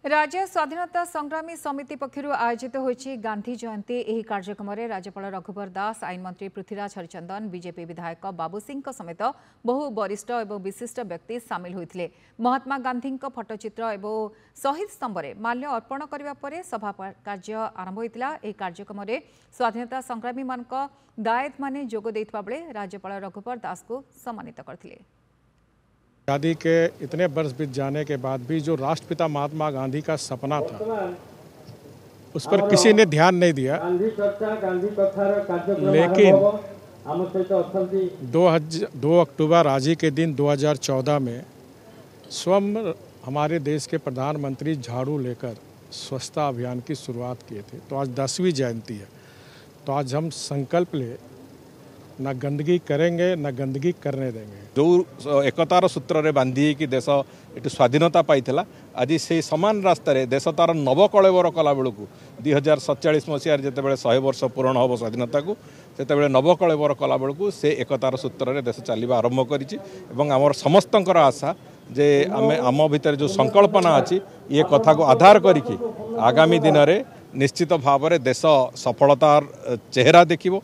राज्य स्वाधीनता संग्रामी समिति पक्षर आयोजित होईछि गांधी जयंती। एही कार्यक्रम में राज्यपाल रघुवर दास, आईन मंत्री पृथ्वीराज हरिचंदन, बीजेपी विधायक बाबू सिंह समेत बहु वरिष्ठ और विशिष्ट व्यक्ति सामिल होते। महात्मा गांधी फटोचित्र और शहीद स्तंभरे माल्य अर्पण करने पर सभा कार्य आरंभ होता। यह कार्यक्रम में स्वाधीनता संग्रामी मान दायत माने जोग देइतबा बेले राज्यपाल रघुवर दास को सम्मानित करथिले। आज़ादी के इतने वर्ष बीत जाने के बाद भी जो राष्ट्रपिता महात्मा गांधी का सपना था उस पर किसी ने ध्यान नहीं दिया। लेकिन 2 अक्टूबर आज ही के दिन 2014 में स्वयं हमारे देश के प्रधानमंत्री झाड़ू लेकर स्वच्छता अभियान की शुरुआत किए थे। तो आज 10वीं जयंती है। तो आज हम संकल्प ले न गंदगी करेंगे न गंदगी करने देंगे। जो एकतार सूत्र रे बांधी कि देश ये स्वाधीनता पाई आज से सामान रास्तार देश तार नवकलेवर कला बेलू 2047 मसीह जिते 100 वर्ष पूरण हम स्वाधीनता को से नवकलेवर कला बेलू से एकतार सूत्र रे देश चलवा आरंभ कर समस्तंकर आशा जे आम भितर जो संकल्पना अच्छी ये कथा को आधार करिकी आगामी दिन में निश्चित भाव में देश सफलतार चेहरा देखिबो।